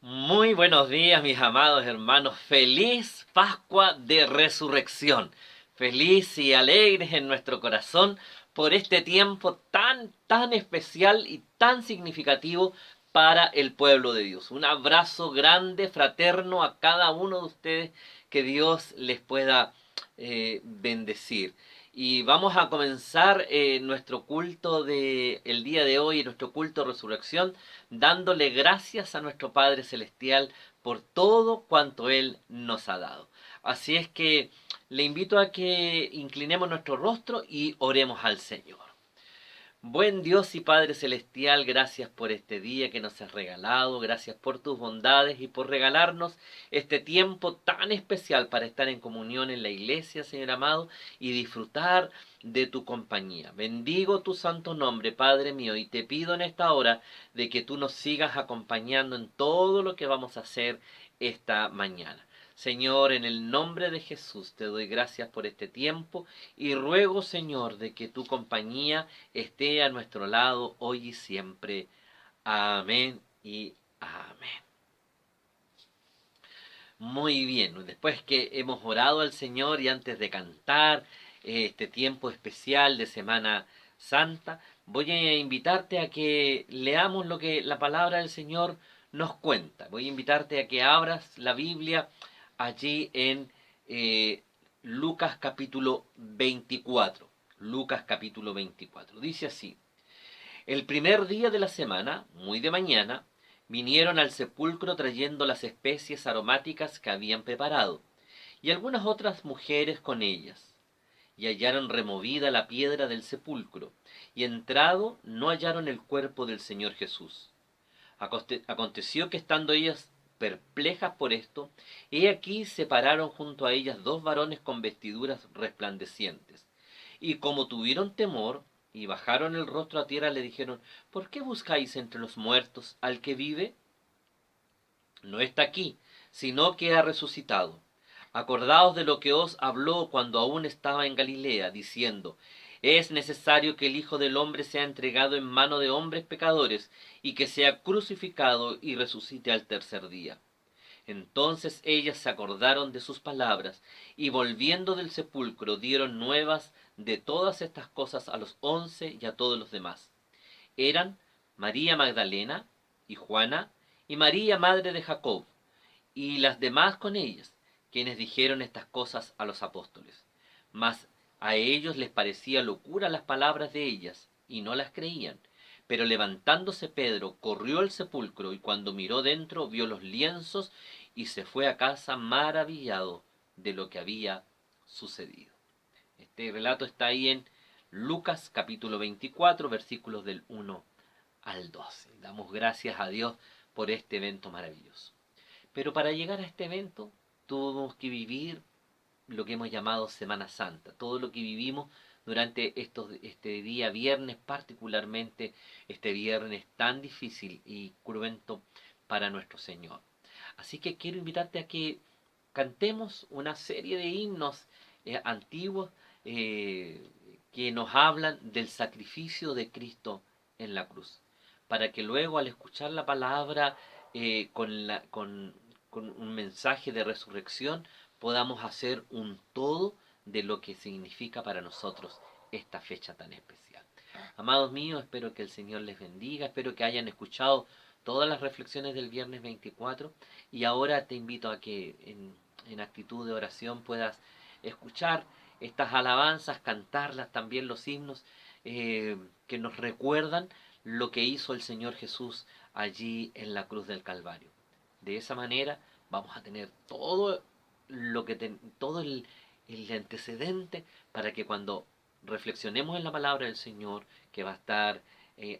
Muy buenos días, mis amados hermanos. Feliz Pascua de Resurrección. Feliz y alegres en nuestro corazón por este tiempo tan especial y tan significativo para el pueblo de Dios. Un abrazo grande, fraterno a cada uno de ustedes. Que Dios les pueda bendecir. Y vamos a comenzar nuestro culto de el día de hoy, nuestro culto de resurrección, dándole gracias a nuestro Padre Celestial por todo cuanto Él nos ha dado. Así es que le invito a que inclinemos nuestro rostro y oremos al Señor. Buen Dios y Padre Celestial, gracias por este día que nos has regalado, gracias por tus bondades y por regalarnos este tiempo tan especial para estar en comunión en la iglesia, Señor amado, y disfrutar de tu compañía. Bendigo tu santo nombre, Padre mío, y te pido en esta hora de que tú nos sigas acompañando en todo lo que vamos a hacer esta mañana. Señor, en el nombre de Jesús te doy gracias por este tiempo y ruego, Señor, de que tu compañía esté a nuestro lado hoy y siempre. Amén y amén. Muy bien, después que hemos orado al Señor y antes de cantar este tiempo especial de Semana Santa, voy a invitarte a que leamos lo que la palabra del Señor nos cuenta. Voy a invitarte a que abras la Biblia allí en Lucas capítulo 24. Lucas capítulo 24. Dice así: el primer día de la semana, muy de mañana, vinieron al sepulcro trayendo las especies aromáticas que habían preparado, y algunas otras mujeres con ellas. Y hallaron removida la piedra del sepulcro, y entrado no hallaron el cuerpo del Señor Jesús. Aconteció que estando ellas perplejas por esto, he aquí se pararon junto a ellas dos varones con vestiduras resplandecientes. Y como tuvieron temor, y bajaron el rostro a tierra, le dijeron: ¿por qué buscáis entre los muertos al que vive? No está aquí, sino que ha resucitado. Acordaos de lo que os habló cuando aún estaba en Galilea, diciendo: es necesario que el Hijo del Hombre sea entregado en mano de hombres pecadores, y que sea crucificado y resucite al tercer día. Entonces ellas se acordaron de sus palabras, y volviendo del sepulcro dieron nuevas de todas estas cosas a los 11 y a todos los demás. Eran María Magdalena y Juana, y María madre de Jacob, y las demás con ellas, quienes dijeron estas cosas a los apóstoles. Mas a ellos les parecía locura las palabras de ellas, y no las creían. Pero levantándose Pedro, corrió al sepulcro, y cuando miró dentro, vio los lienzos, y se fue a casa maravillado de lo que había sucedido. Este relato está ahí en Lucas capítulo 24, versículos del 1 al 12. Damos gracias a Dios por este evento maravilloso. Pero para llegar a este evento tuvimos que vivir lo que hemos llamado Semana Santa, todo lo que vivimos durante este día viernes, particularmente este viernes tan difícil y cruento para nuestro Señor. Así que quiero invitarte a que cantemos una serie de himnos antiguos eh, que nos hablan del sacrificio de Cristo en la cruz, para que luego al escuchar la palabra con un mensaje de resurrección podamos hacer un todo de lo que significa para nosotros esta fecha tan especial. Amados míos, espero que el Señor les bendiga, espero que hayan escuchado todas las reflexiones del viernes 24 y ahora te invito a que en actitud de oración puedas escuchar estas alabanzas, cantarlas también los himnos que nos recuerdan lo que hizo el Señor Jesús allí en la cruz del Calvario. De esa manera vamos a tener todo el antecedente para que cuando reflexionemos en la palabra del Señor, que va a estar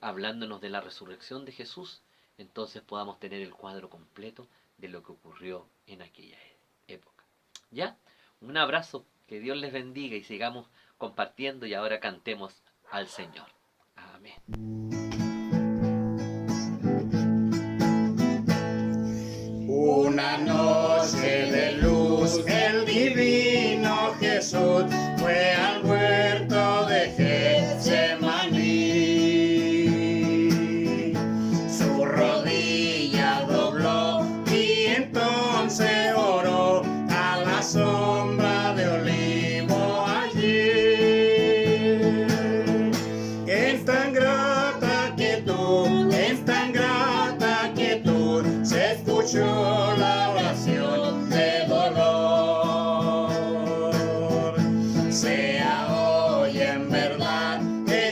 hablándonos de la resurrección de Jesús, entonces podamos tener el cuadro completo de lo que ocurrió en aquella época. ¿Ya? Un abrazo, que Dios les bendiga y sigamos compartiendo y ahora cantemos al Señor. Amén. Una noche de luz, el divino Jesús fue al huerto de Getsemaní. Su rodilla dobló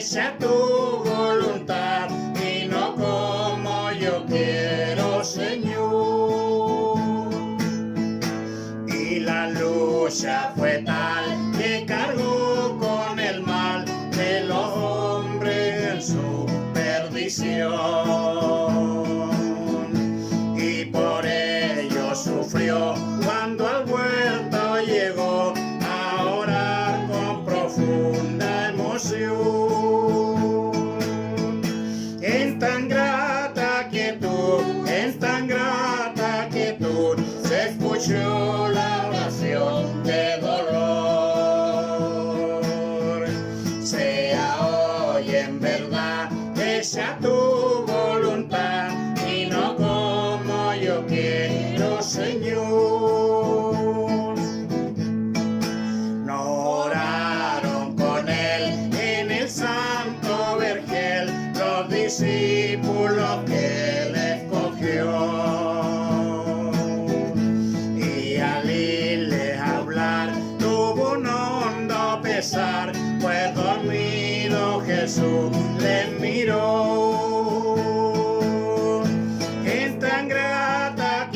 hecha tu voluntad y no como yo quiero, Señor. Y la lucha fue tal que cargó con el mal de los hombres en su perdición. Y por ello sufrió cuando al huerto llegó a orar con profunda emoción. En tan grata quietud, en tan grata quietud, se escuchó la oración de dolor. Sea hoy en verdad hecha tu voluntad y no como yo quiero, Señor. No oraron con él en el santo vergel los discípulos que él escogió. Y al irles a hablar tuvo un hondo pesar, pues dormido Jesús les miró. En tan grata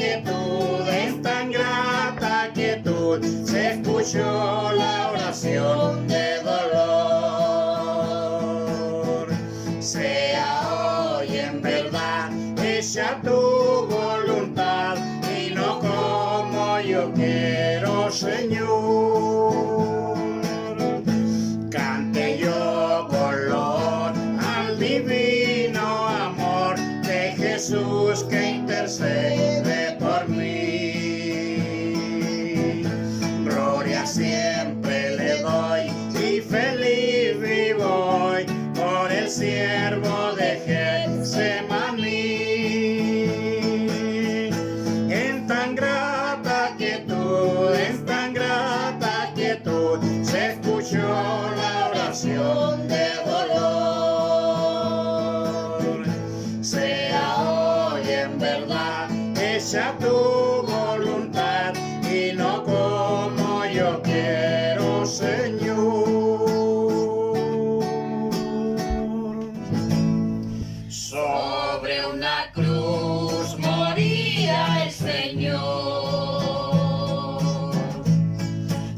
quietud, se escuchó la oración de dolor. Sea hoy en verdad hecha tu voluntad y no como yo quiero, Señor. Cante yo con loor al divino amor de Jesús que intercede por mí. Gloria siempre le doy y feliz vivo hoy por el siervo de Getsemaní. En tan grata quietud, se escuchó la oración de dolor. Sea hoy en verdad hecha tu voluntad y no como yo quiero, Señor. Sobre una cruz moría el Señor.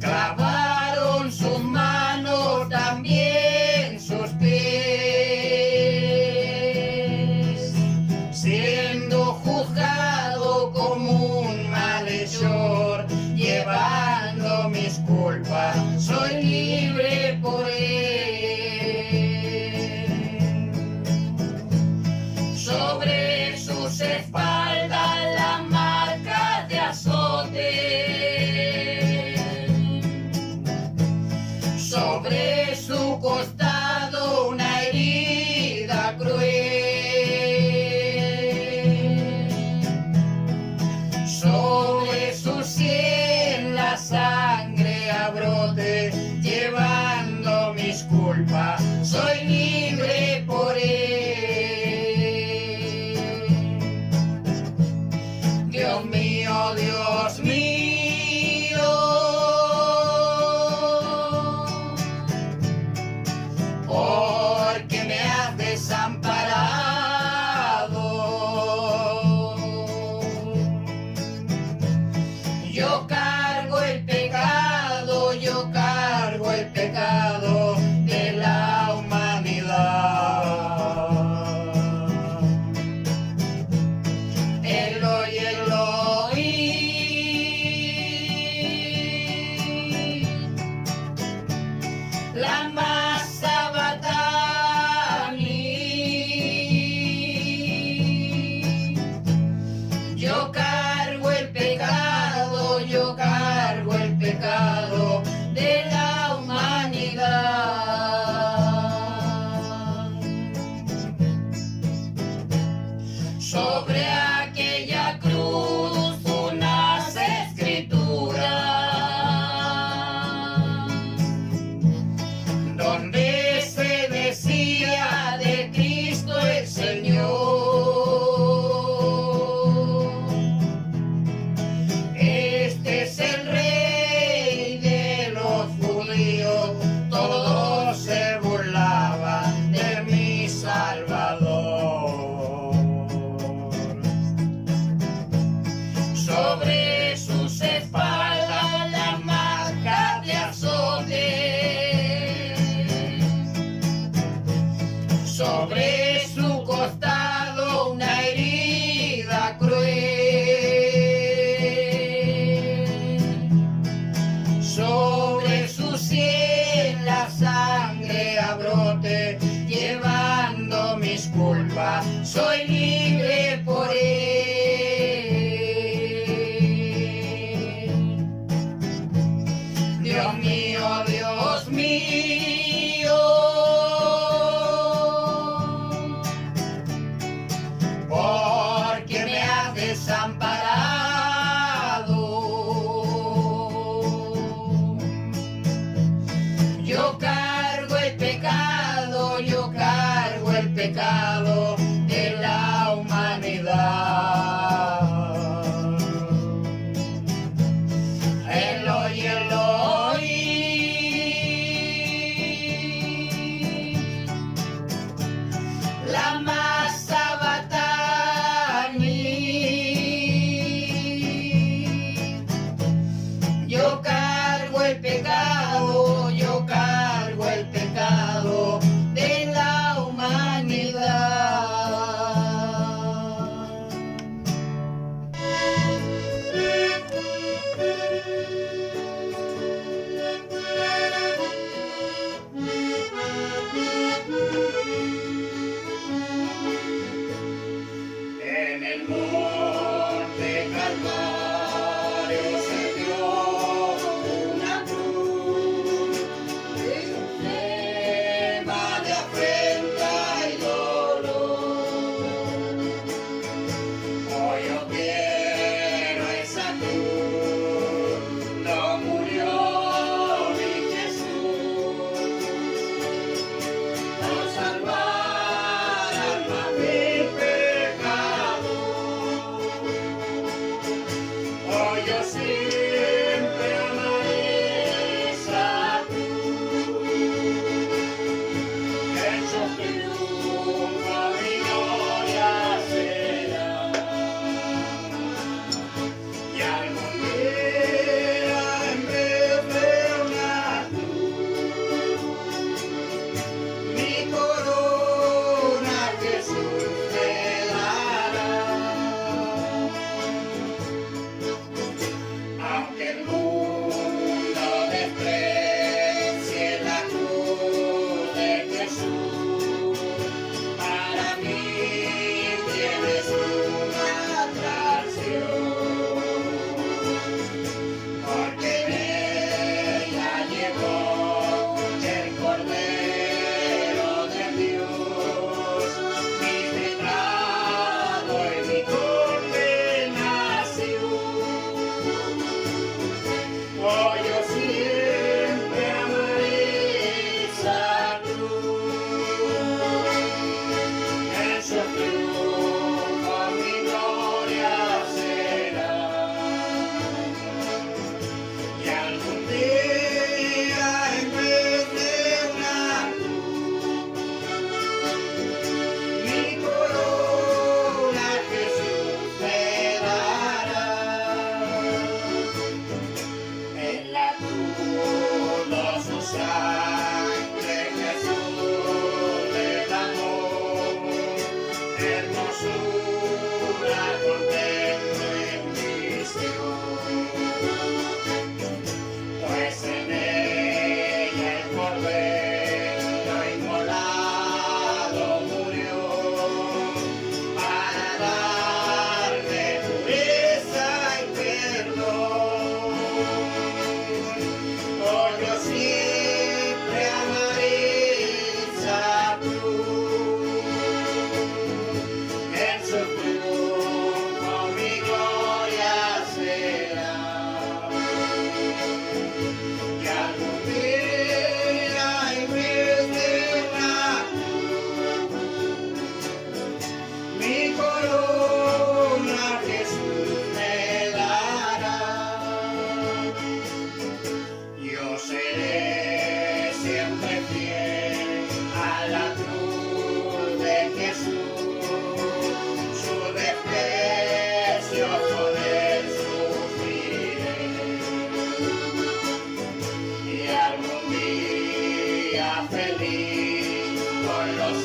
Clavaron sus manos, también sus pies, siendo juzgado como un malhechor, llevando mis culpas, soy libre por él. Sobre sus espaldas la marca de azote, sobre su costado una herida cruel, sobre su sien la sangre a brote, llevando mis culpas, soy libre por él. Dios mío, Dios mío, ¿por qué me has desamparado? Yo cargo el pecado de la humanidad. sobre su costado una herida cruel. Sobre su sien la sangre a brote, llevando mis culpas, soy libre por él. Dios mío, Dios mío, ¿por qué me has desamparado? Yo cargo el pecado, yo cargo el pecado de la humanidad. Eloi, Eloi, lama sabachthani. Yo cargo el pecado, yo cargo el pecado de la humanidad. En el monte Calvario se dio una cruz, tema de afrenta y dolor. Hoy yo quiero esa cruz, no murió mi Jesús, por salvar alma de pecado. Hoy yo siempre amaré esa cruz, en su triunfo mi gloria será. Y algún día en vez de una cruz, mi corona Jesús te dará. Aunque el mundo desprecie la cruz de Jesús, para mí tienes una atracción, porque en ella llegó el Cordero de Dios, mi pecado y mi condenación. Oh, yo siempre amaré esa cruz, en su triunfo mi gloria será. Y algún día en vez de una cruz, mi corona Jesús te dará. En la cruz su sangre Jesús derramó, hermosura contemplo en visión, pues en ella el Cordero inmolado murió, para darme pureza y perdón. Oh, yo siempre amaré esa cruz, en su triunfo mi gloria será. Y algún día en vez de una cruz, mi corona Jesús me dará. Yo seré siempre fiel a la cruz de Jesús, su desprecio poder sufriré. Y algún día feliz con los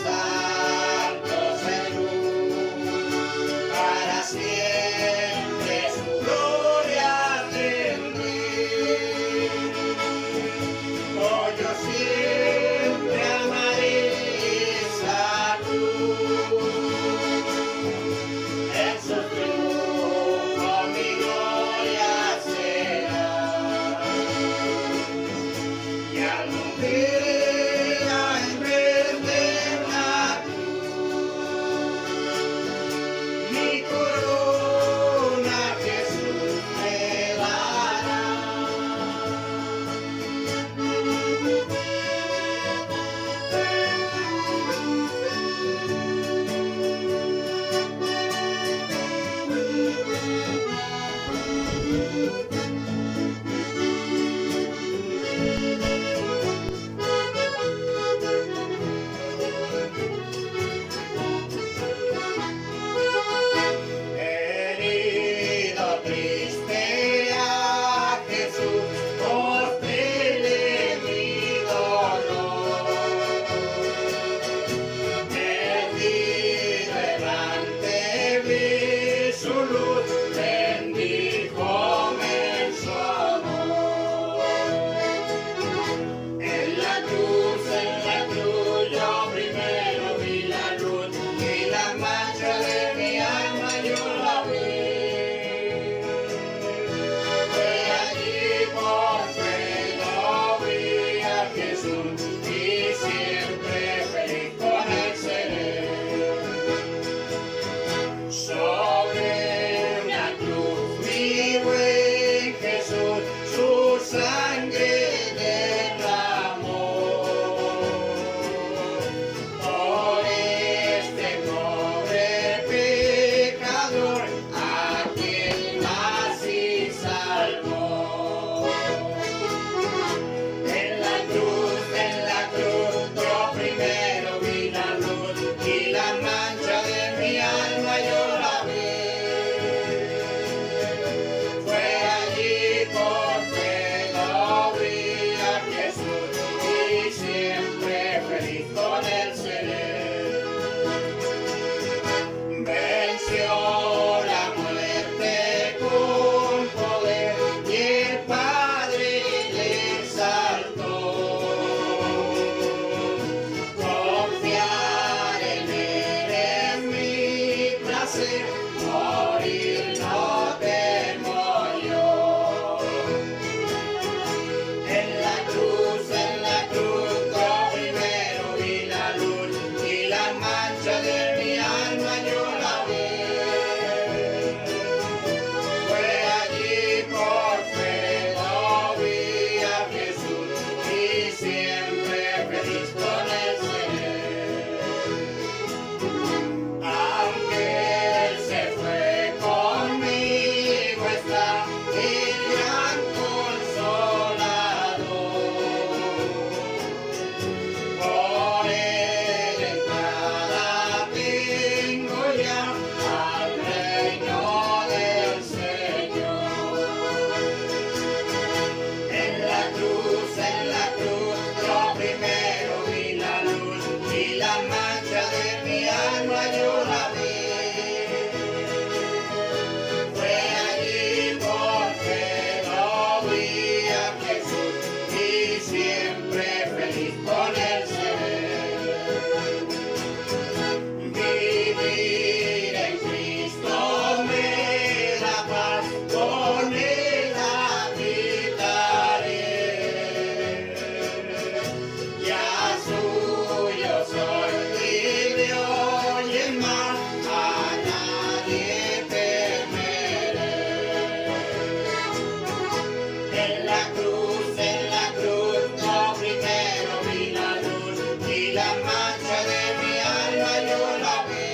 la mancha de mi alma yo la vi.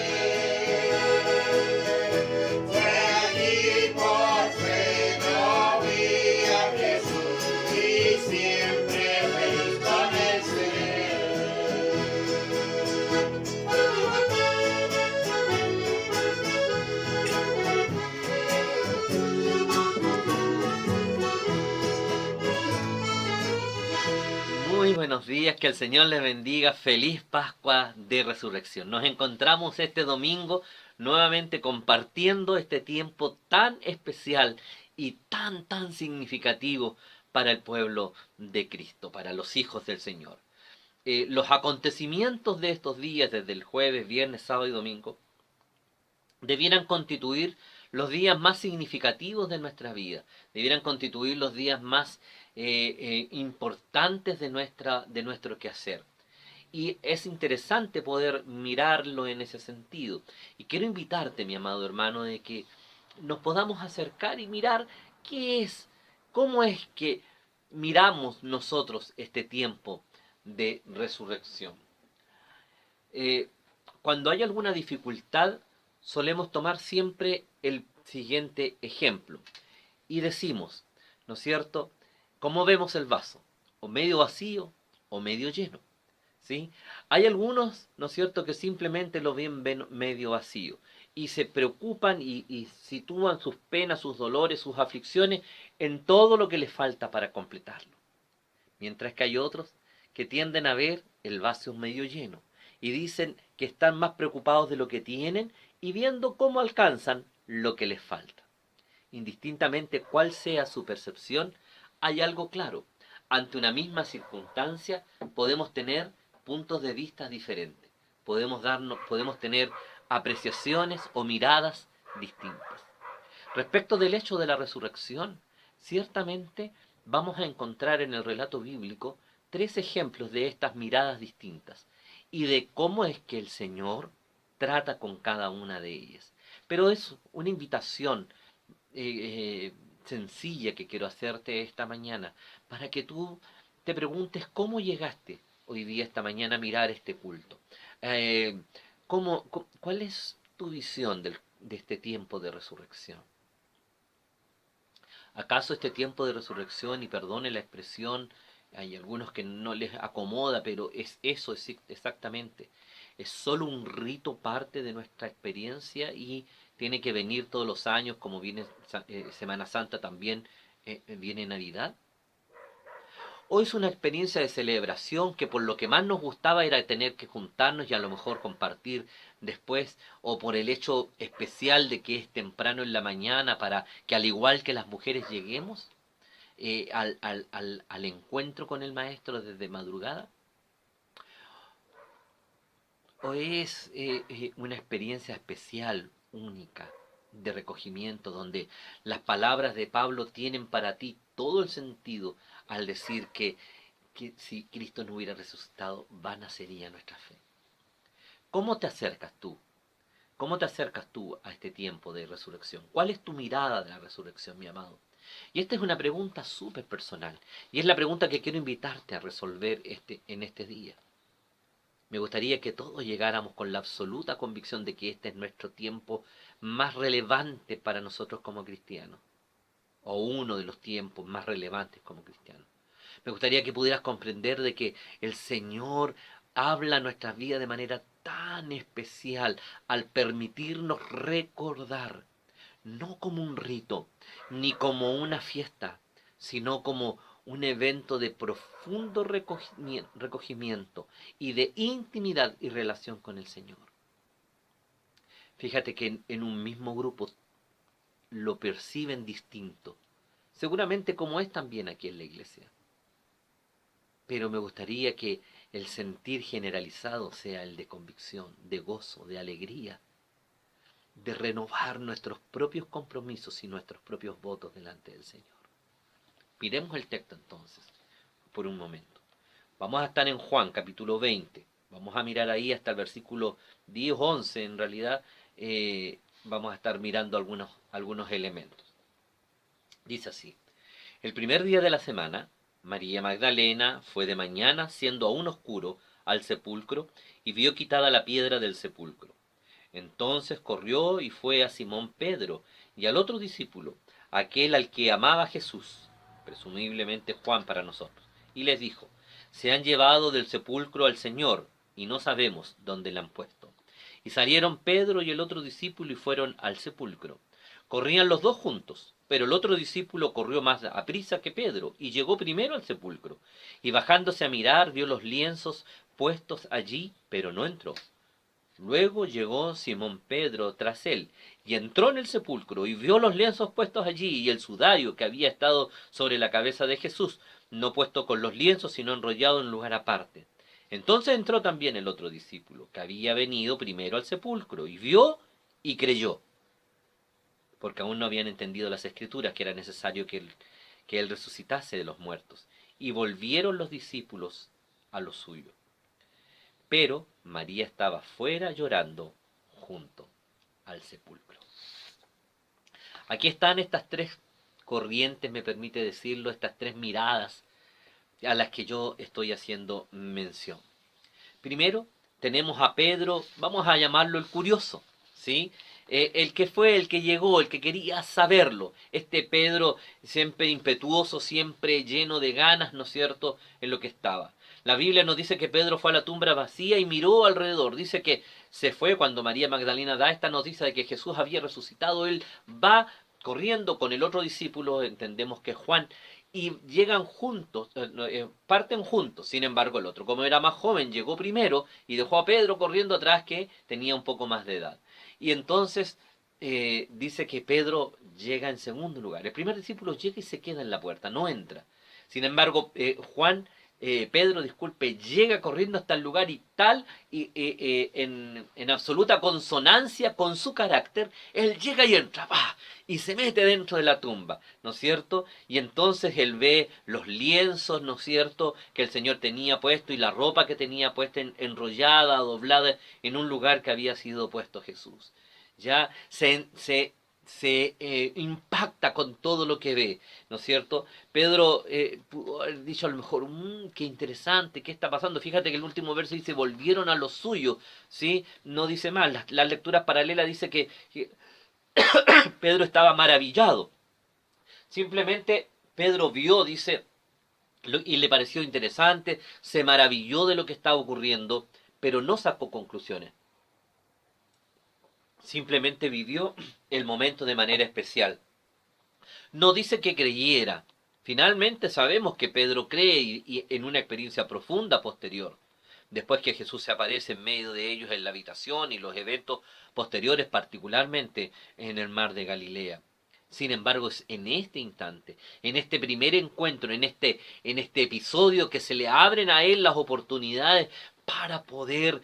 Fue allí por fe no vi a Jesús y siempre feliz con el ser. Muy buenos días, que el Señor les bendiga. Feliz Pascua de Resurrección. Nos encontramos este domingo nuevamente compartiendo este tiempo tan especial y tan significativo para el pueblo de Cristo, para los hijos del Señor. Los acontecimientos de estos días, desde el jueves, viernes, sábado y domingo, debieran constituir los días más significativos de nuestra vida, debieran constituir los días más importantes de nuestro quehacer. Y es interesante poder mirarlo en ese sentido. Y quiero invitarte, mi amado hermano, de que nos podamos acercar y mirar qué es, cómo es que miramos nosotros este tiempo de resurrección. Eh, Cuando hay alguna dificultad, solemos tomar siempre el siguiente ejemplo y decimos, ¿no es cierto?, ¿cómo vemos el vaso? ¿O medio vacío o medio lleno? ¿Sí? Hay algunos, ¿no es cierto?, que simplemente lo ven medio vacío y se preocupan y sitúan sus penas, sus dolores, sus aflicciones en todo lo que les falta para completarlo. Mientras que hay otros que tienden a ver el vaso medio lleno y dicen que están más preocupados de lo que tienen y viendo cómo alcanzan lo que les falta. Indistintamente cuál sea su percepción, hay algo claro. Ante una misma circunstancia podemos tener puntos de vista diferentes. Podemos tener apreciaciones o miradas distintas. Respecto del hecho de la resurrección, ciertamente vamos a encontrar en el relato bíblico 3 ejemplos de estas miradas distintas y de cómo es que el Señor trata con cada una de ellas. Pero es una invitación sencilla que quiero hacerte esta mañana para que tú te preguntes cómo llegaste hoy día, esta mañana, a mirar este culto. Eh, ¿Cuál es tu visión de este tiempo de resurrección? ¿Acaso este tiempo de resurrección, y perdone la expresión, hay algunos que no les acomoda, pero es eso es exactamente, es solo un rito parte de nuestra experiencia y tiene que venir todos los años, como viene Semana Santa también, viene Navidad? Hoy es una experiencia de celebración que por lo que más nos gustaba era tener que juntarnos y a lo mejor compartir después, o por el hecho especial de que es temprano en la mañana para que al igual que las mujeres lleguemos al encuentro con el maestro desde madrugada. O es una experiencia especial, única, de recogimiento, donde las palabras de Pablo tienen para ti todo el sentido al decir que si Cristo no hubiera resucitado, vana sería nuestra fe. ¿Cómo te acercas tú? ¿Cómo te acercas tú a este tiempo de resurrección? ¿Cuál es tu mirada de la resurrección, mi amado? Y esta es una pregunta súper personal, y es la pregunta que quiero invitarte a resolver en este día. Me gustaría que todos llegáramos con la absoluta convicción de que este es nuestro tiempo más relevante para nosotros como cristianos, o uno de los tiempos más relevantes como cristianos. Me gustaría que pudieras comprender de que el Señor habla a nuestras vidas de manera tan especial al permitirnos recordar, no como un rito, ni como una fiesta, sino como un evento de profundo recogimiento y de intimidad y relación con el Señor. Fíjate que en un mismo grupo lo perciben distinto, seguramente como es también aquí en la iglesia. Pero me gustaría que el sentir generalizado sea el de convicción, de gozo, de alegría, de renovar nuestros propios compromisos y nuestros propios votos delante del Señor. Miremos el texto entonces, por un momento. Vamos a estar en Juan, capítulo 20. Vamos a mirar ahí hasta el versículo 10, 11, en realidad. Vamos a estar mirando algunos elementos. Dice así: el primer día de la semana, María Magdalena fue de mañana, siendo aún oscuro, al sepulcro y vio quitada la piedra del sepulcro. Entonces corrió y fue a Simón Pedro y al otro discípulo, aquel al que amaba Jesús, presumiblemente Juan para nosotros, y les dijo: se han llevado del sepulcro al Señor y no sabemos dónde le han puesto. Y salieron Pedro y el otro discípulo y fueron al sepulcro. Corrían los dos juntos, pero el otro discípulo corrió más aprisa que Pedro y llegó primero al sepulcro. Y bajándose a mirar, vio los lienzos puestos allí, pero no entró. Luego llegó Simón Pedro tras él, y entró en el sepulcro, y vio los lienzos puestos allí, y el sudario que había estado sobre la cabeza de Jesús, no puesto con los lienzos, sino enrollado en lugar aparte. Entonces entró también el otro discípulo, que había venido primero al sepulcro, y vio y creyó, porque aún no habían entendido las escrituras, que era necesario que él resucitase de los muertos. Y volvieron los discípulos a lo suyo. Pero María estaba fuera llorando junto al sepulcro. Aquí están estas tres corrientes, me permite decirlo, estas tres miradas a las que yo estoy haciendo mención. Primero, tenemos a Pedro, vamos a llamarlo el curioso, ¿sí? El que fue, el que llegó, el que quería saberlo. Este Pedro siempre impetuoso, siempre lleno de ganas, ¿no es cierto?, en lo que estaba. La Biblia nos dice que Pedro fue a la tumba vacía y miró alrededor. Dice que se fue cuando María Magdalena da esta noticia de que Jesús había resucitado. Él va corriendo con el otro discípulo, entendemos que es Juan, y llegan juntos, parten juntos. Sin embargo, el otro, como era más joven, llegó primero y dejó a Pedro corriendo atrás, que tenía un poco más de edad. Y entonces dice que Pedro llega en segundo lugar. El primer discípulo llega y se queda en la puerta, no entra. Sin embargo, Pedro, disculpe, llega corriendo hasta el lugar y tal, en absoluta consonancia con su carácter, él llega y entra, ¡pah!, y se mete dentro de la tumba, ¿no es cierto? Y entonces él ve los lienzos, ¿no es cierto?, que el Señor tenía puesto, y la ropa que tenía puesta enrollada, doblada, en un lugar que había sido puesto Jesús. Ya se impacta con todo lo que ve, ¿no es cierto? Pedro pudo haber dicho a lo mejor: qué interesante, ¿qué está pasando? Fíjate que el último verso dice: volvieron a lo suyo, ¿sí? No dice más, las lecturas paralelas dice que Pedro estaba maravillado. Simplemente Pedro vio, dice, y le pareció interesante, se maravilló de lo que estaba ocurriendo, pero no sacó conclusiones. Simplemente vivió el momento de manera especial. No dice que creyera. Finalmente sabemos que Pedro cree, y en una experiencia profunda posterior. Después que Jesús se aparece en medio de ellos en la habitación, y los eventos posteriores, particularmente en el mar de Galilea. Sin embargo, es en este instante, en este primer encuentro, en este episodio, que se le abren a él las oportunidades para poder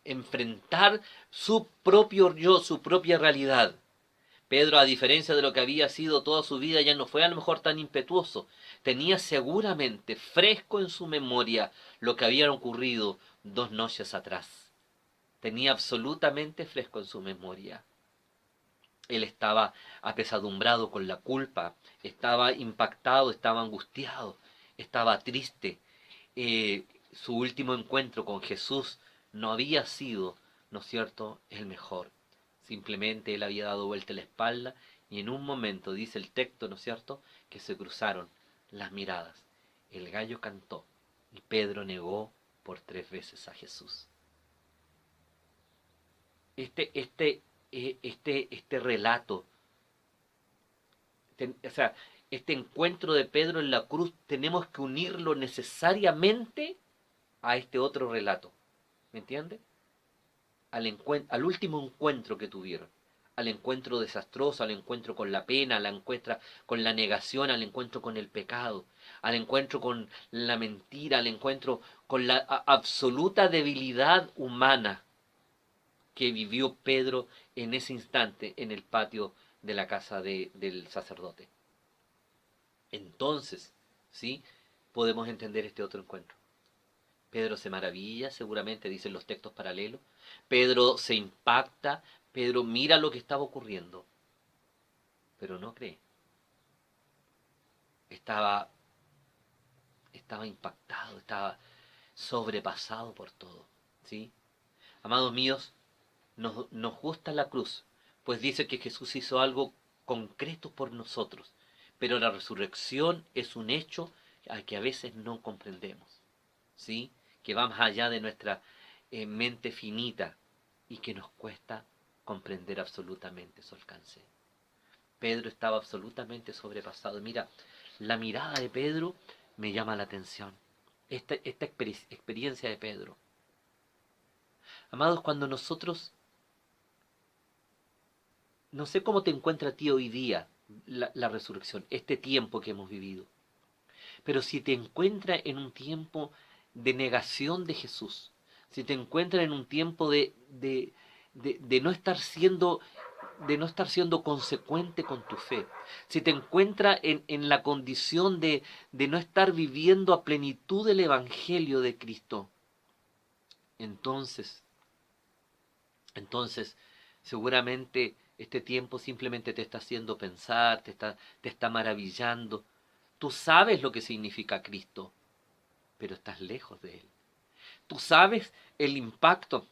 enfrentar su propio yo, su propia realidad. Pedro, a diferencia de lo que había sido toda su vida, ya no fue a lo mejor tan impetuoso. Tenía seguramente fresco en su memoria lo que había ocurrido 2 noches atrás. Tenía absolutamente fresco en su memoria. Él estaba apesadumbrado con la culpa, estaba impactado, estaba angustiado, estaba triste. Su último encuentro con Jesús no había sido, ¿no es cierto?, el mejor. Simplemente él había dado vuelta la espalda, y en un momento, dice el texto, ¿no es cierto?, que se cruzaron las miradas. El gallo cantó y Pedro negó por 3 veces a Jesús. Este relato, o sea, este encuentro de Pedro en la cruz, tenemos que unirlo necesariamente a este otro relato. ¿Me entiende? Al último encuentro que tuvieron, al encuentro desastroso, al encuentro con la pena, al encuentro con la negación, al encuentro con el pecado, al encuentro con la mentira, al encuentro con la absoluta debilidad humana que vivió Pedro en ese instante en el patio de la casa del sacerdote. Entonces, ¿sí?, podemos entender este otro encuentro. Pedro se maravilla, seguramente dicen los textos paralelos. Pedro se impacta, Pedro mira lo que estaba ocurriendo, pero no cree. Estaba estaba impactado, estaba sobrepasado por todo, ¿sí? Amados míos, nos gusta la cruz, pues dice que Jesús hizo algo concreto por nosotros, pero la resurrección es un hecho al que a veces no comprendemos, ¿sí? Que va más allá de nuestra mente finita y que nos cuesta comprender absolutamente su alcance. Pedro estaba absolutamente sobrepasado. Mira, la mirada de Pedro me llama la atención. Esta experiencia de Pedro. Amados, cuando nosotros, no sé cómo te encuentra a ti hoy día la resurrección, este tiempo que hemos vivido, pero si te encuentra en un tiempo de negación de Jesús, si te encuentra en un tiempo de no estar siendo consecuente con tu fe, si te encuentra en la condición de no estar viviendo a plenitud el Evangelio de Cristo, entonces, entonces seguramente este tiempo simplemente te está haciendo pensar, te está maravillando. Tú sabes lo que significa Cristo, pero estás lejos de Él. Tú sabes el impacto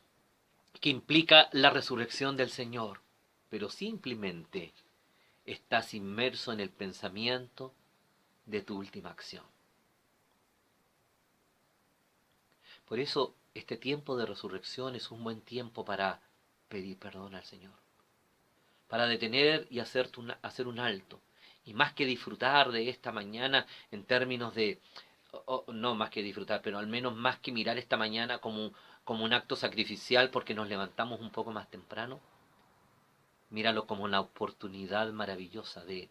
que implica la resurrección del Señor, pero simplemente estás inmerso en el pensamiento de tu última acción. Por eso este tiempo de resurrección es un buen tiempo para pedir perdón al Señor, para detener y hacer un alto. Y más que disfrutar de esta mañana en términos de, no más que disfrutar, pero al menos más que mirar esta mañana como un acto sacrificial porque nos levantamos un poco más temprano, míralo como una oportunidad maravillosa de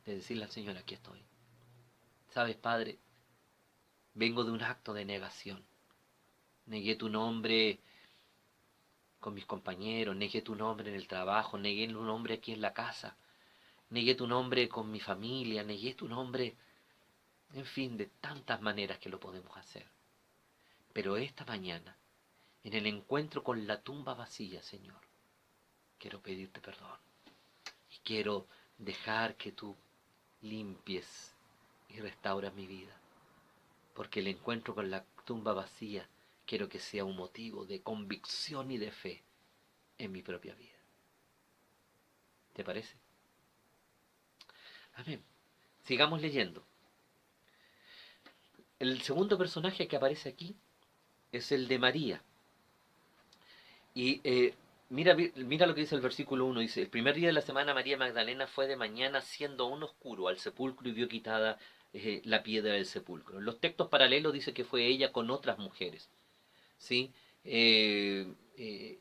decirle al Señor, aquí estoy. Sabes, Padre, vengo de un acto de negación. Negué tu nombre con mis compañeros, negué tu nombre en el trabajo, negué tu nombre aquí en la casa, negué tu nombre con mi familia, negué tu nombre, en fin, de tantas maneras que lo podemos hacer. Pero esta mañana, en el encuentro con la tumba vacía, Señor, quiero pedirte perdón y quiero dejar que tú limpies y restauras mi vida, porque el encuentro con la tumba vacía quiero que sea un motivo de convicción y de fe en mi propia vida. ¿Te parece? Amén. Sigamos leyendo. El segundo personaje que aparece aquí es el de María. Y mira lo que dice el versículo 1. Dice, el primer día de la semana María Magdalena fue de mañana siendo aún oscuro al sepulcro y vio quitada la piedra del sepulcro. En los textos paralelos dice que fue ella con otras mujeres. ¿Sí?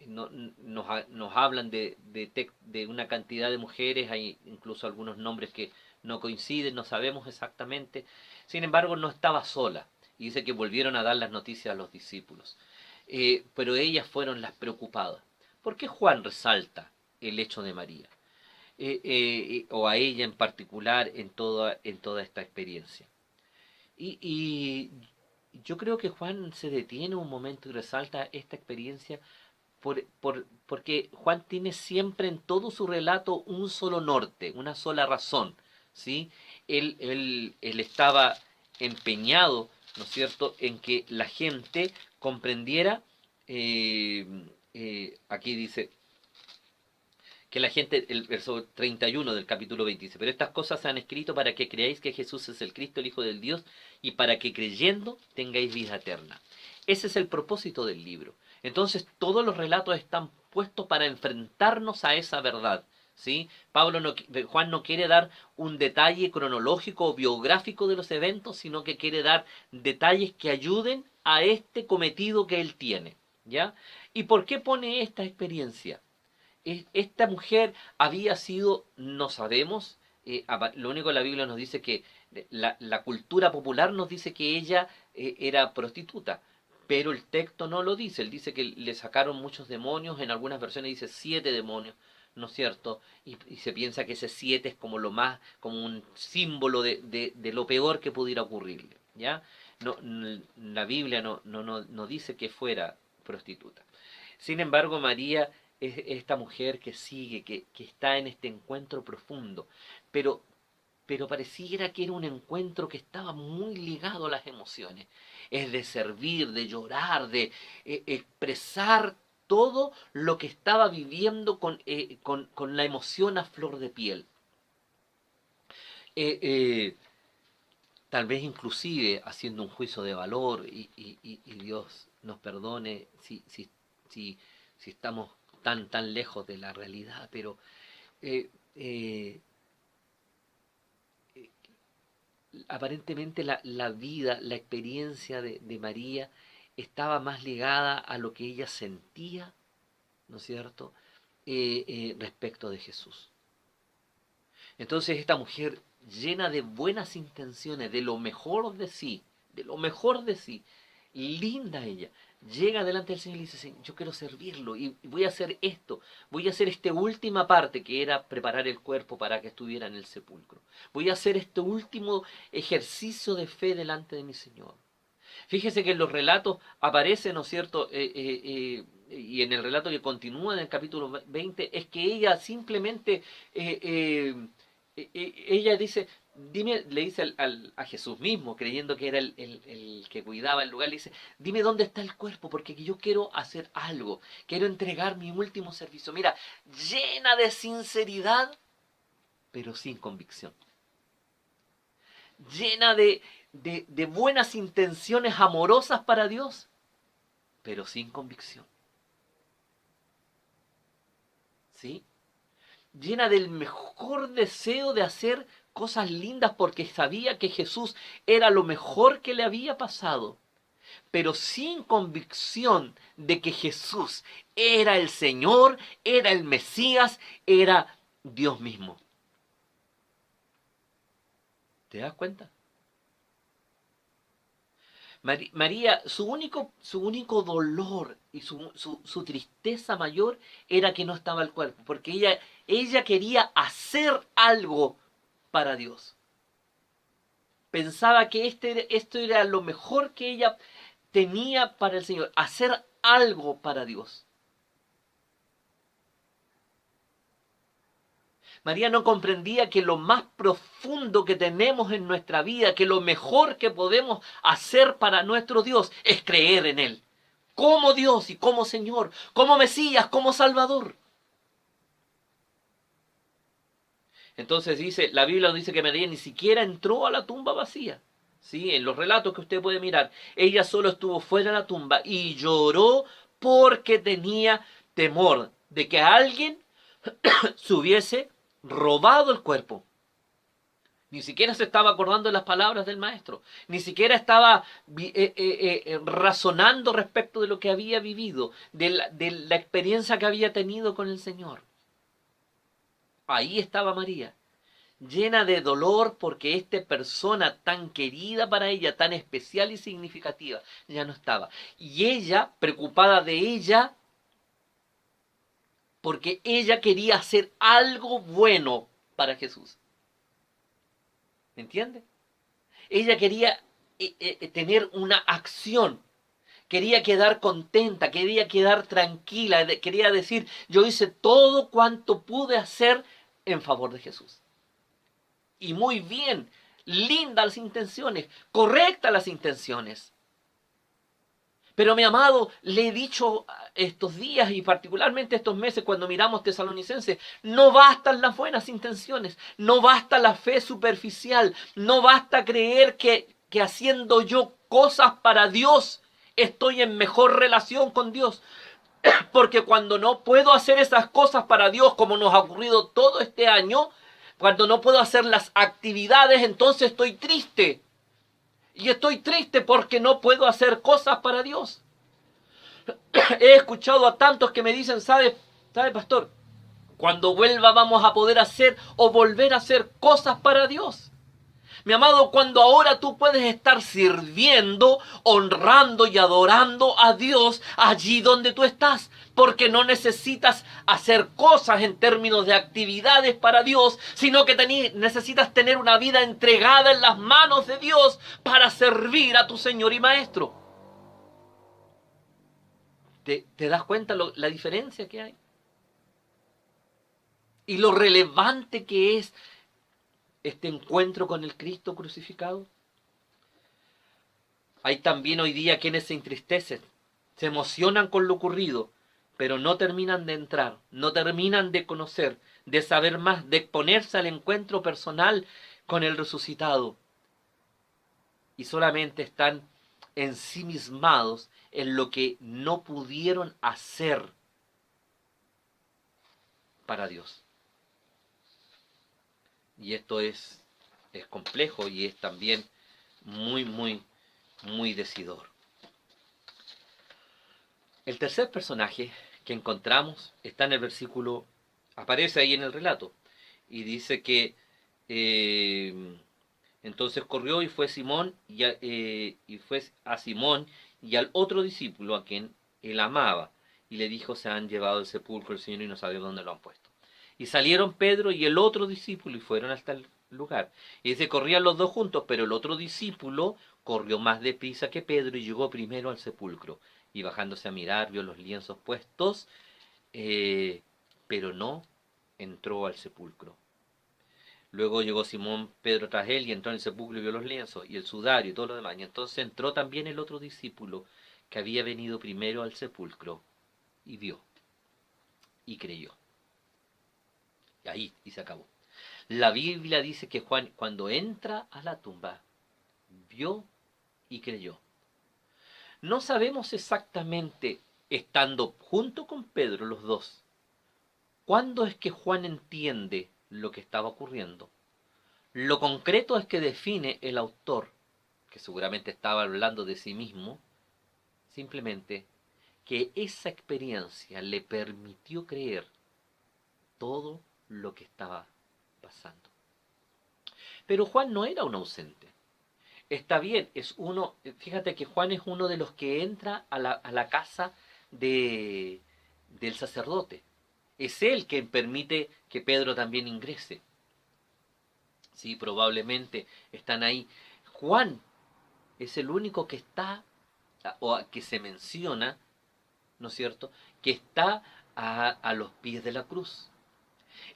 Nos hablan de una cantidad de mujeres, hay incluso algunos nombres que no coinciden, no sabemos exactamente. Sin embargo, no estaba sola. Y dice que volvieron a dar las noticias a los discípulos. Pero ellas fueron las preocupadas. ¿Por qué Juan resalta el hecho de María? O a ella en particular en toda esta experiencia. Y yo creo que Juan se detiene un momento y resalta esta experiencia porque Juan tiene siempre en todo su relato un solo norte, una sola razón, ¿sí? Él estaba empeñado, ¿no es cierto?, en que la gente comprendiera, eh, aquí dice, que la gente, el verso 31 del capítulo 20 dice, pero estas cosas se han escrito para que creáis que Jesús es el Cristo, el Hijo del Dios, y para que creyendo tengáis vida eterna. Ese es el propósito del libro. Entonces todos los relatos están puestos para enfrentarnos a esa verdad. ¿Sí? Juan no quiere dar un detalle cronológico o biográfico de los eventos, sino que quiere dar detalles que ayuden a este cometido que él tiene. ¿Ya? ¿Y por qué pone esta experiencia? Esta mujer había sido, no sabemos, lo único que la Biblia nos dice que la cultura popular nos dice que ella era prostituta, pero el texto no lo dice, él dice que le sacaron muchos demonios, en algunas versiones dice 7 demonios, ¿no es cierto? Y se piensa que ese 7 es como lo más, como un símbolo de lo peor que pudiera ocurrirle, ¿ya? No, la Biblia no dice que fuera prostituta. Sin embargo, María es esta mujer que sigue, que está en este encuentro profundo. Pero pero pareciera que era un encuentro que estaba muy ligado a las emociones. Es de servir, de llorar, de expresar todo lo que estaba viviendo con la emoción a flor de piel. Eh, eh, Tal vez inclusive haciendo un juicio de valor y Dios nos perdone si, si estamos tan lejos de la realidad, pero eh, eh, aparentemente la vida, la experiencia de María estaba más ligada a lo que ella sentía, ¿no es cierto?, respecto de Jesús. Entonces esta mujer llena de buenas intenciones, de lo mejor de sí, de lo mejor de sí, linda ella, llega delante del Señor y dice: yo quiero servirlo y voy a hacer esto, voy a hacer esta última parte que era preparar el cuerpo para que estuviera en el sepulcro. Voy a hacer este último ejercicio de fe delante de mi Señor. Fíjese que en los relatos aparece, ¿no es cierto?, y en el relato que continúa en el capítulo 20, es que ella simplemente, ella dice, dime, le dice a Jesús mismo, creyendo que era el que cuidaba el lugar, le dice: dime dónde está el cuerpo, porque yo quiero hacer algo, quiero entregar mi último servicio. Mira, llena de sinceridad, pero sin convicción. Llena de buenas intenciones amorosas para Dios, pero sin convicción. ¿Sí? Llena del mejor deseo de hacer cosas lindas porque sabía que Jesús era lo mejor que le había pasado, pero sin convicción de que Jesús era el Señor, era el Mesías, era Dios mismo. ¿Te das cuenta? María, su único dolor y su tristeza mayor era que no estaba el cuerpo, porque ella quería hacer algo para Dios. Pensaba que esto era lo mejor que ella tenía para el Señor, hacer algo para Dios. María no comprendía que lo más profundo que tenemos en nuestra vida, que lo mejor que podemos hacer para nuestro Dios es creer en Él, como Dios y como Señor, como Mesías, como Salvador. Entonces dice, la Biblia nos dice que María ni siquiera entró a la tumba vacía. ¿Sí? En los relatos que usted puede mirar, ella solo estuvo fuera de la tumba y lloró porque tenía temor de que alguien se hubiese robado el cuerpo. Ni siquiera se estaba acordando de las palabras del maestro. Ni siquiera estaba razonando respecto de lo que había vivido, de la experiencia que había tenido con el Señor. Ahí estaba María, llena de dolor porque esta persona tan querida para ella, tan especial y significativa, ya no estaba. Y ella, preocupada de ella, porque ella quería hacer algo bueno para Jesús. ¿Me entiende? Ella quería tener una acción, quería quedar contenta, quería quedar tranquila, quería decir: yo hice todo cuanto pude hacer en favor de Jesús. Y muy bien, lindas las intenciones, correctas las intenciones. Pero mi amado, le he dicho estos días y particularmente estos meses cuando miramos Tesalonicenses, no bastan las buenas intenciones, no basta la fe superficial, no basta creer que haciendo yo cosas para Dios estoy en mejor relación con Dios. Porque cuando no puedo hacer esas cosas para Dios, como nos ha ocurrido todo este año, cuando no puedo hacer las actividades, entonces estoy triste. Y estoy triste porque no puedo hacer cosas para Dios. He escuchado a tantos que me dicen: ¿sabe, pastor? Cuando vuelva vamos a poder hacer o volver a hacer cosas para Dios. Mi amado, cuando ahora tú puedes estar sirviendo, honrando y adorando a Dios allí donde tú estás, porque no necesitas hacer cosas en términos de actividades para Dios, sino que necesitas tener una vida entregada en las manos de Dios para servir a tu Señor y Maestro. ¿Te das cuenta la diferencia que hay? Y lo relevante que es este encuentro con el Cristo crucificado? Hay también hoy día quienes se entristecen, se emocionan con lo ocurrido, pero no terminan de entrar, no terminan de conocer, de saber más, de exponerse al encuentro personal con el resucitado. Y solamente están ensimismados en lo que no pudieron hacer para Dios. Y esto es complejo y es también muy decidor. El tercer personaje que encontramos está en el versículo, aparece ahí en el relato, y dice que entonces corrió y fue Simón y fue a Simón y al otro discípulo a quien él amaba, y le dijo: se han llevado el sepulcro el Señor y no sabemos dónde lo han puesto. Y salieron Pedro y el otro discípulo y fueron hasta el lugar. Y dice, corrían los dos juntos, pero el otro discípulo corrió más deprisa que Pedro y llegó primero al sepulcro. Y bajándose a mirar, vio los lienzos puestos, eh, pero no entró al sepulcro. Luego llegó Simón Pedro tras él y entró en el sepulcro y vio los lienzos y el sudario y todo lo demás. Y entonces entró también el otro discípulo que había venido primero al sepulcro y vio y creyó. Y ahí y se acabó. La Biblia dice que Juan, cuando entra a la tumba, vio y creyó. No sabemos exactamente, estando junto con Pedro los dos, cuándo es que Juan entiende lo que estaba ocurriendo. Lo concreto es que define el autor, que seguramente estaba hablando de sí mismo, simplemente que esa experiencia le permitió creer todo lo que estaba pasando. Pero Juan no era un ausente. Está bien, es uno, fíjate que Juan es uno de los que entra a la casa de, del sacerdote. Es él quien permite que Pedro también ingrese. Sí, probablemente están ahí. Juan es el único que está, o que se menciona, ¿no es cierto?, que está a los pies de la cruz.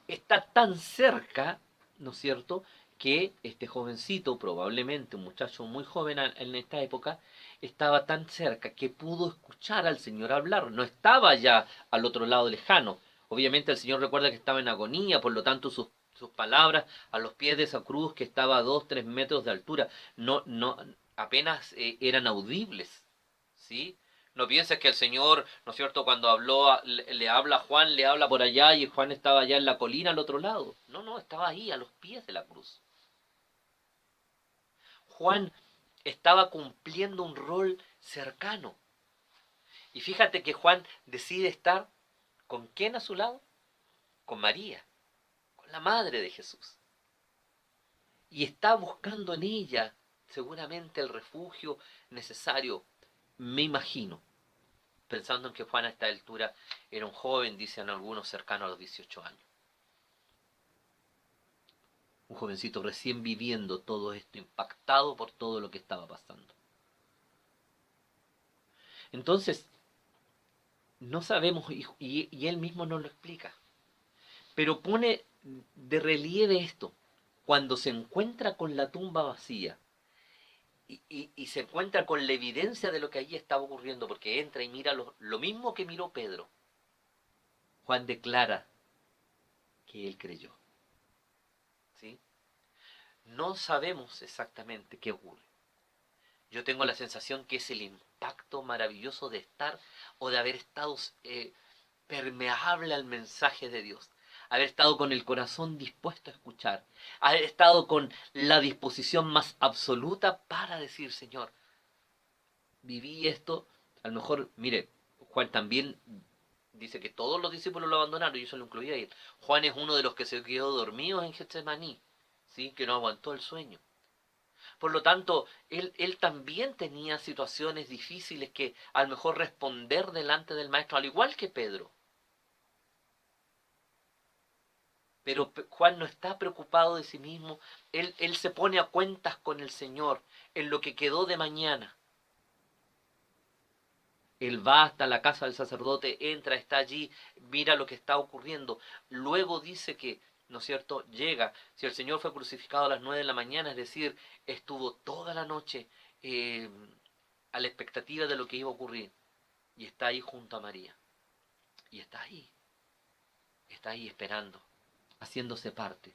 Está tan cerca, ¿no es cierto?, que este jovencito, probablemente un muchacho muy joven en esta época, estaba tan cerca que pudo escuchar al Señor hablar, no estaba ya al otro lado lejano. Obviamente el Señor recuerda que estaba en agonía, por lo tanto sus palabras a los pies de esa cruz que estaba a 2, 3 metros de altura, no, apenas eran audibles, ¿sí? No pienses que el Señor, ¿no es cierto?, cuando habló, le habla a Juan, le habla por allá y Juan estaba allá en la colina al otro lado. No, estaba ahí, a los pies de la cruz. Juan estaba cumpliendo un rol cercano. Y fíjate que Juan decide estar ¿con quién a su lado? Con María, con la madre de Jesús. Y está buscando en ella seguramente el refugio necesario, me imagino, pensando en que Juan a esta altura era un joven, dicen algunos, cercano a los 18 años. Un jovencito recién viviendo todo esto, impactado por todo lo que estaba pasando. Entonces, no sabemos, y él mismo nos lo explica, pero pone de relieve esto. Cuando se encuentra con la tumba vacía y se encuentra con la evidencia de lo que allí estaba ocurriendo, porque entra y mira lo mismo que miró Pedro, Juan declara que él creyó. ¿Sí? No sabemos exactamente qué ocurre. Yo tengo la sensación que es el impacto maravilloso de estar o de haber estado permeable al mensaje de Dios, haber estado con el corazón dispuesto a escuchar, haber estado con la disposición más absoluta para decir: Señor, viví esto. A lo mejor, mire, Juan también dice que todos los discípulos lo abandonaron y eso lo incluía ahí. Juan es uno de los que se quedó dormido en Getsemaní, ¿sí?, que no aguantó el sueño. Por lo tanto, él también tenía situaciones difíciles que a lo mejor responder delante del maestro, al igual que Pedro. Pero Juan no está preocupado de sí mismo, él se pone a cuentas con el Señor en lo que quedó de mañana. Él va hasta la casa del sacerdote, entra, está allí, mira lo que está ocurriendo. Luego dice que ¿no es cierto?, llega. Si el Señor fue crucificado a las 9 de la mañana, es decir, estuvo toda la noche a la expectativa de lo que iba a ocurrir. Y está ahí junto a María. Y está ahí esperando, haciéndose parte.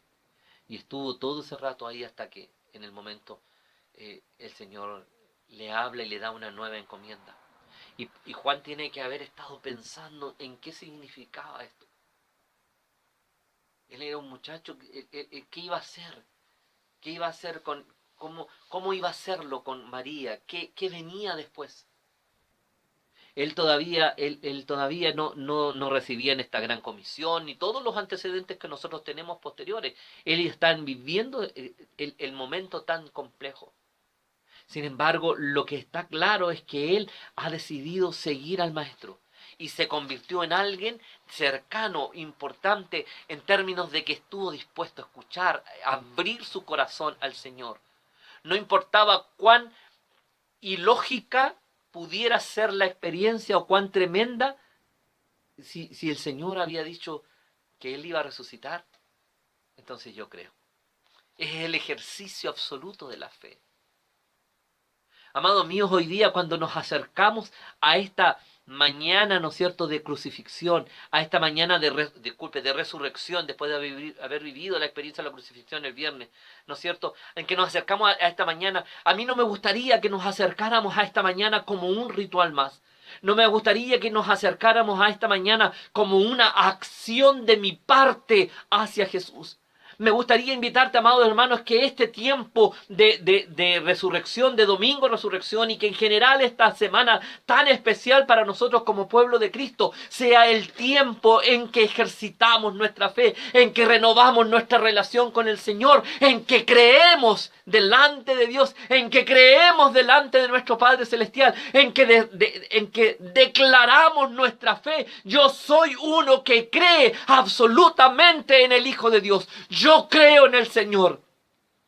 Y estuvo todo ese rato ahí hasta que en el momento el Señor le habla y le da una nueva encomienda. Y Juan tiene que haber estado pensando en qué significaba esto. Él era un muchacho, ¿qué iba a hacer? ¿Qué iba a hacer con, cómo iba a hacerlo con María? ¿Qué venía después? Él todavía no recibía en esta gran comisión, ni todos los antecedentes que nosotros tenemos posteriores. Él está viviendo el momento tan complejo. Sin embargo, lo que está claro es que él ha decidido seguir al Maestro y se convirtió en alguien cercano, importante, en términos de que estuvo dispuesto a escuchar, a abrir su corazón al Señor. No importaba cuán ilógica pudiera ser la experiencia o cuán tremenda, si el Señor había dicho que Él iba a resucitar, entonces yo creo. Es el ejercicio absoluto de la fe. Amados míos, hoy día cuando nos acercamos a esta mañana, ¿no es cierto?, de crucifixión, a esta mañana de resurrección, después de haber vivido la experiencia de la crucifixión el viernes, ¿no es cierto?, en que nos acercamos a esta mañana, a mí no me gustaría que nos acercáramos a esta mañana como un ritual más. No me gustaría que nos acercáramos a esta mañana como una acción de mi parte hacia Jesús. Me gustaría invitarte, amados hermanos, que este tiempo de resurrección, de domingo resurrección, y que en general esta semana tan especial para nosotros como pueblo de Cristo, sea el tiempo en que ejercitamos nuestra fe, en que renovamos nuestra relación con el Señor, en que creemos delante de Dios, en que creemos delante de nuestro Padre Celestial, en que declaramos nuestra fe. Yo soy uno que cree absolutamente en el Hijo de Dios. Yo creo en el Señor.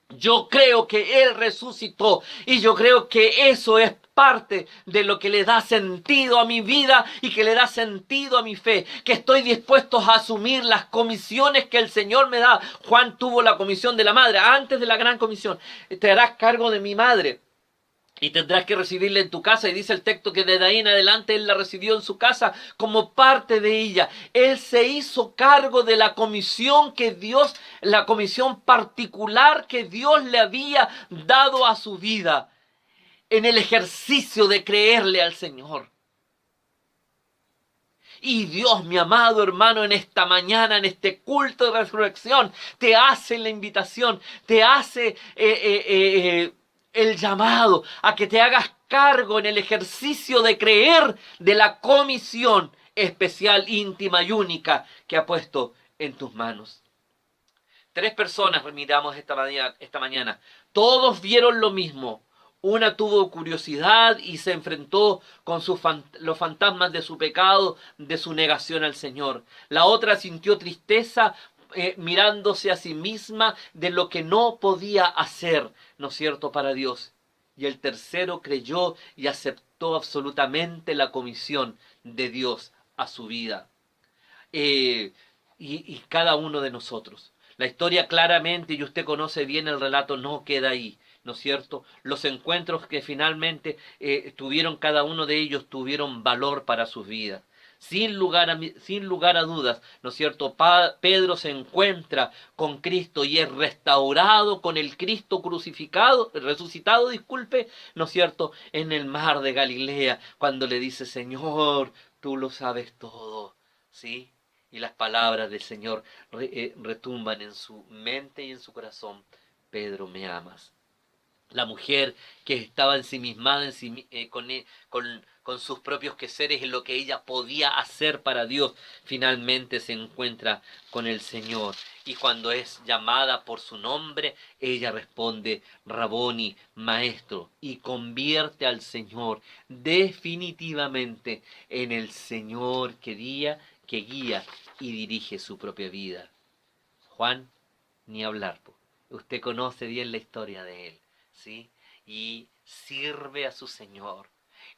Yo creo que Él resucitó y yo creo que eso es parte de lo que le da sentido a mi vida y que le da sentido a mi fe, que estoy dispuesto a asumir las comisiones que el Señor me da. Juan tuvo la comisión de la madre antes de la gran comisión. Te harás cargo de mi madre y tendrás que recibirla en tu casa. Y dice el texto que desde ahí en adelante él la recibió en su casa como parte de ella. Él se hizo cargo de la comisión que Dios, la comisión particular que Dios le había dado a su vida, en el ejercicio de creerle al Señor. Y Dios, mi amado hermano, en esta mañana, en este culto de resurrección, te hace la invitación, te hace el llamado a que te hagas cargo en el ejercicio de creer de la comisión especial, íntima y única que ha puesto en tus manos. 3 personas miramos esta mañana. Todos vieron lo mismo. Una tuvo curiosidad y se enfrentó con los fantasmas de su pecado, de su negación al Señor. La otra sintió tristeza mirándose a sí misma de lo que no podía hacer, ¿no es cierto?, para Dios. Y el tercero creyó y aceptó absolutamente la comisión de Dios a su vida. Y cada uno de nosotros. La historia claramente, y usted conoce bien el relato, no queda ahí, ¿no es cierto? Los encuentros que finalmente tuvieron cada uno de ellos tuvieron valor para sus vidas. Sin lugar a dudas, ¿no es cierto? Pedro se encuentra con Cristo y es restaurado con el Cristo crucificado, resucitado, disculpe, ¿no es cierto? En el mar de Galilea, cuando le dice, Señor, tú lo sabes todo, ¿sí? Y las palabras del Señor retumban en su mente y en su corazón. Pedro, me amas. La mujer que estaba ensimismada con sus propios quehaceres en lo que ella podía hacer para Dios, finalmente se encuentra con el Señor. Y cuando es llamada por su nombre, ella responde, Raboni, maestro, y convierte al Señor definitivamente en el Señor que guía y dirige su propia vida. Juan, ni hablar, usted conoce bien la historia de él, ¿sí? Y sirve a su Señor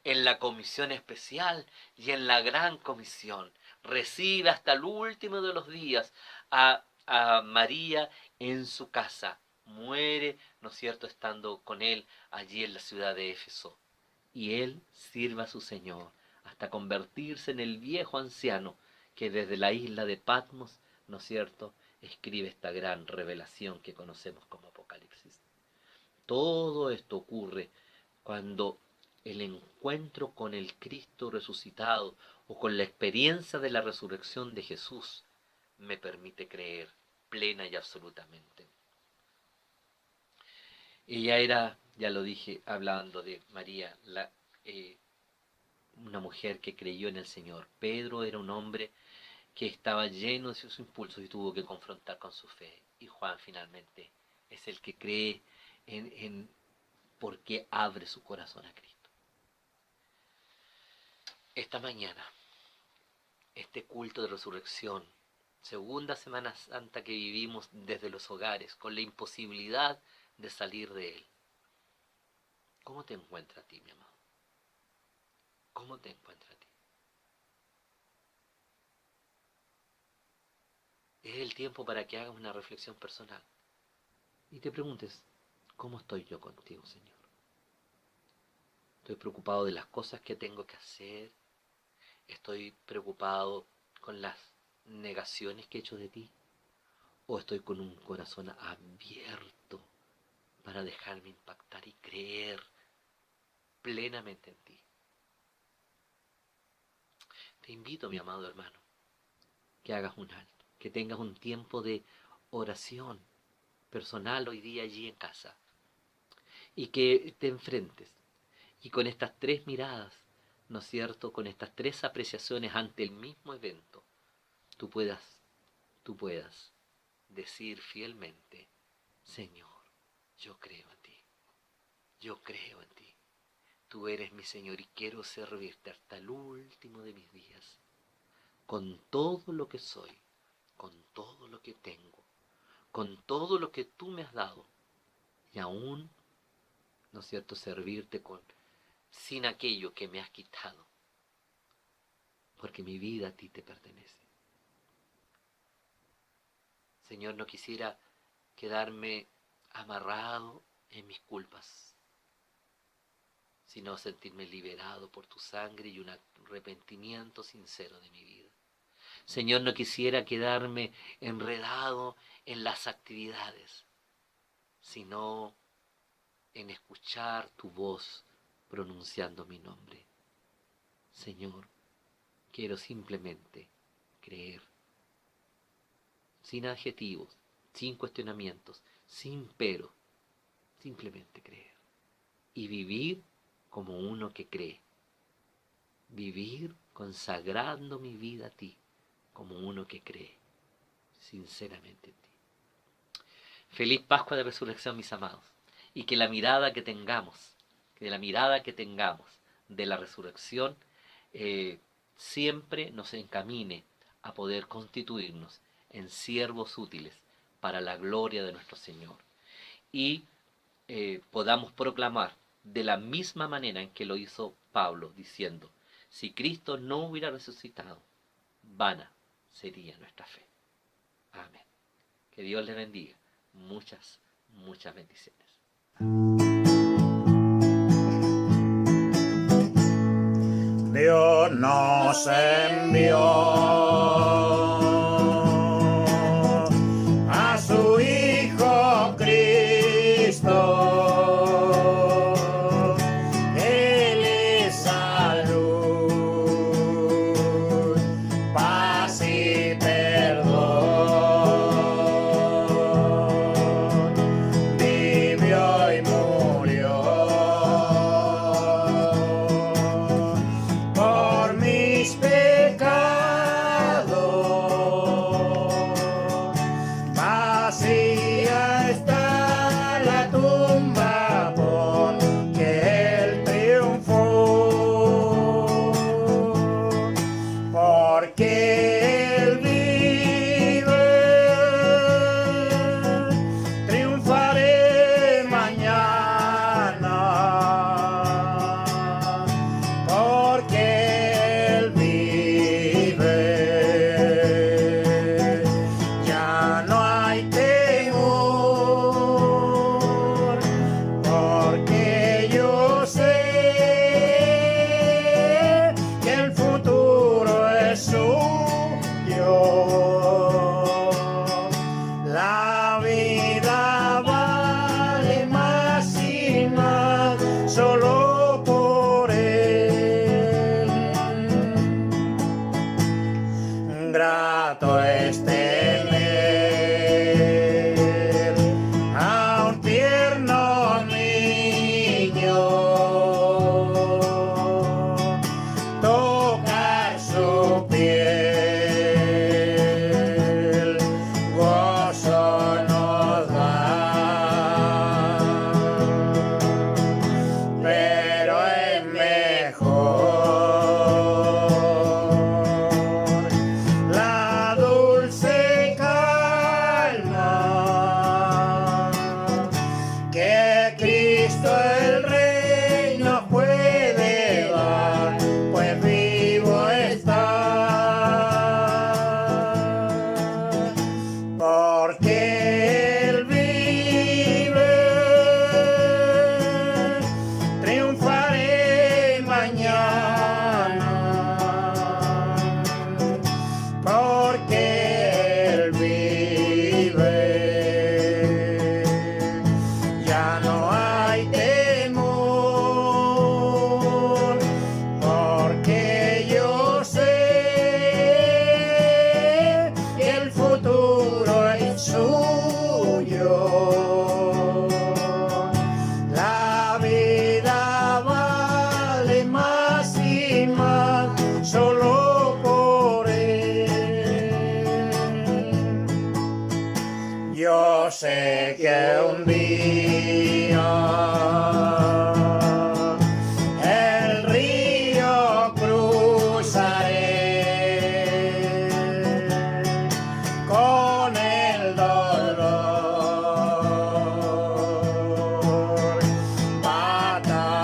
en la comisión especial y en la gran comisión. Recibe hasta el último de los días a a María en su casa. Muere, ¿no es cierto?, estando con él allí en la ciudad de Éfeso. Y él sirve a su Señor hasta convertirse en el viejo anciano que desde la isla de Patmos, ¿no es cierto?, escribe esta gran revelación que conocemos como Apocalipsis. Todo esto ocurre cuando el encuentro con el Cristo resucitado o con la experiencia de la resurrección de Jesús me permite creer plena y absolutamente. Ella era, ya lo dije, hablando de María, una mujer que creyó en el Señor. Pedro era un hombre que estaba lleno de sus impulsos y tuvo que confrontar con su fe. Y Juan finalmente es el que cree en porque abre su corazón a Cristo. Esta mañana, este culto de resurrección, segunda Semana Santa que vivimos desde los hogares, con la imposibilidad de salir de él. ¿Cómo te encuentras a ti, mi amado? ¿Cómo te encuentras a ti? Es el tiempo para que hagas una reflexión personal y te preguntes, ¿cómo estoy yo contigo, Señor? Estoy preocupado de las cosas que tengo que hacer. Estoy preocupado con las negaciones que he hecho de ti. O estoy con un corazón abierto para dejarme impactar y creer plenamente en ti. Te invito, mi amado hermano, que hagas un alto, que tengas un tiempo de oración personal hoy día allí en casa y que te enfrentes y con estas tres miradas, ¿no es cierto?, con estas tres apreciaciones ante el mismo evento, tú puedas decir fielmente, Señor, yo creo en ti, yo creo en ti, tú eres mi Señor y quiero servirte hasta el último de mis días, con todo lo que soy, con todo lo que tengo, con todo lo que tú me has dado, y aún, ¿no es cierto?, servirte sin aquello que me has quitado, porque mi vida a ti te pertenece. Señor, no quisiera quedarme amarrado en mis culpas, sino sentirme liberado por tu sangre y un arrepentimiento sincero de mi vida. Señor, no quisiera quedarme enredado en las actividades, sino en escuchar tu voz pronunciando mi nombre. Señor, quiero simplemente creer, sin adjetivos, sin cuestionamientos, sin pero, simplemente creer y vivir como uno que cree, vivir consagrando mi vida a ti como uno que cree sinceramente en ti. Feliz Pascua de Resurrección, mis amados, y que la mirada que tengamos, de la resurrección siempre nos encamine a poder constituirnos en siervos útiles para la gloria de nuestro Señor y podamos proclamar de la misma manera en que lo hizo Pablo, diciendo, si Cristo no hubiera resucitado, vana sería nuestra fe. Amén. Que Dios les bendiga. Muchas, muchas bendiciones. Dios nos envió a su Hijo Cristo. Él es salud, paz y perdón. Vivió y murió por mis pecados. grato es tener a un tierno niño, tocar su piel, gozo nos da, pero es mejor la dulce calma que Cristo el Rey nos puede dar, pues vivo está, porque Él vive, triunfaré mañana, porque Él vive, ya no hay temor, porque yo sé que el futuro es suyo. La vida vale más y más solo por Él. Yo sé que un día el río cruzaré, con el dolor batallaré,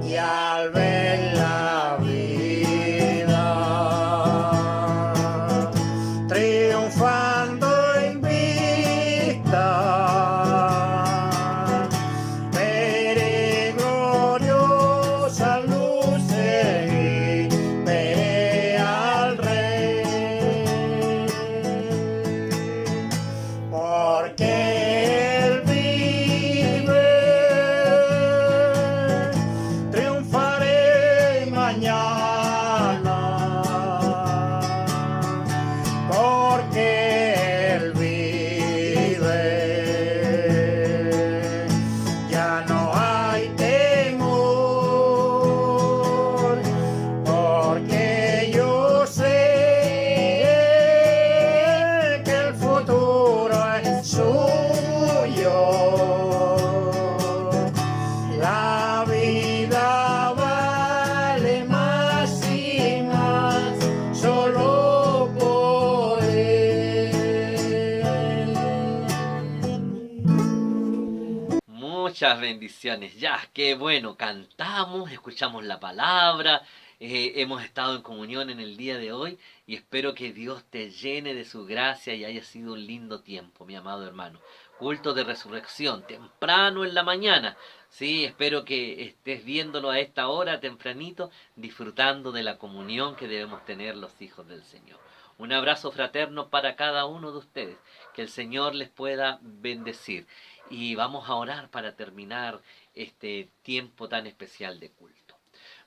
y al ver la vida triunfando en vista, veré gloriosa luces y veré al Rey, porque Él vive, triunfaré mañana, porque Él vive, ya no hay temor, porque yo sé que el futuro es suyo. La vida vale más y más solo por Él. Muchas bendiciones. Ya, qué bueno. Cantamos, escuchamos la palabra, hemos estado en comunión en el día de hoy y espero que Dios te llene de su gracia y haya sido un lindo tiempo, mi amado hermano. Culto de resurrección, temprano en la mañana. Sí, espero que estés viéndolo a esta hora, tempranito, disfrutando de la comunión que debemos tener los hijos del Señor. Un abrazo fraterno para cada uno de ustedes. Que el Señor les pueda bendecir. Y vamos a orar para terminar este tiempo tan especial de culto.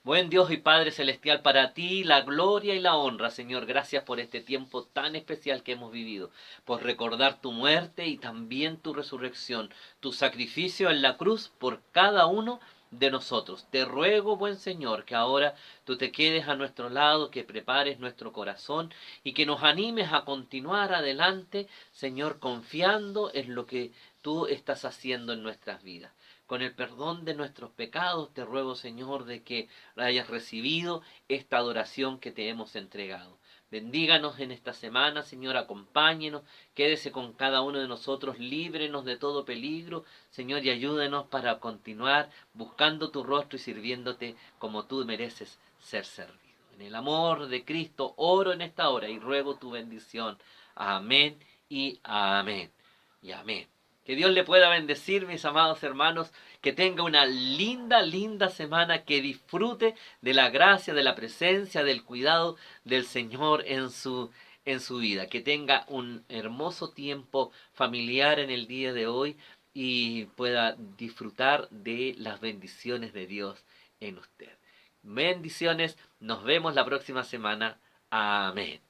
Buen Dios y Padre Celestial, para ti la gloria y la honra, Señor. Gracias por este tiempo tan especial que hemos vivido, por recordar tu muerte y también tu resurrección, tu sacrificio en la cruz por cada uno de nosotros. Te ruego, buen Señor, que ahora tú te quedes a nuestro lado, que prepares nuestro corazón y que nos animes a continuar adelante, Señor, confiando en lo que tú estás haciendo en nuestras vidas. Con el perdón de nuestros pecados, te ruego, Señor, de que hayas recibido esta adoración que te hemos entregado. Bendíganos en esta semana, Señor, acompáñenos, quédese con cada uno de nosotros, líbrenos de todo peligro, Señor, y ayúdenos para continuar buscando tu rostro y sirviéndote como tú mereces ser servido. En el amor de Cristo oro en esta hora y ruego tu bendición. Amén y amén y amén. Que Dios le pueda bendecir, mis amados hermanos, que tenga una linda, linda semana, que disfrute de la gracia, de la presencia, del cuidado del Señor en su vida, que tenga un hermoso tiempo familiar en el día de hoy y pueda disfrutar de las bendiciones de Dios en usted. Bendiciones. Nos vemos la próxima semana. Amén.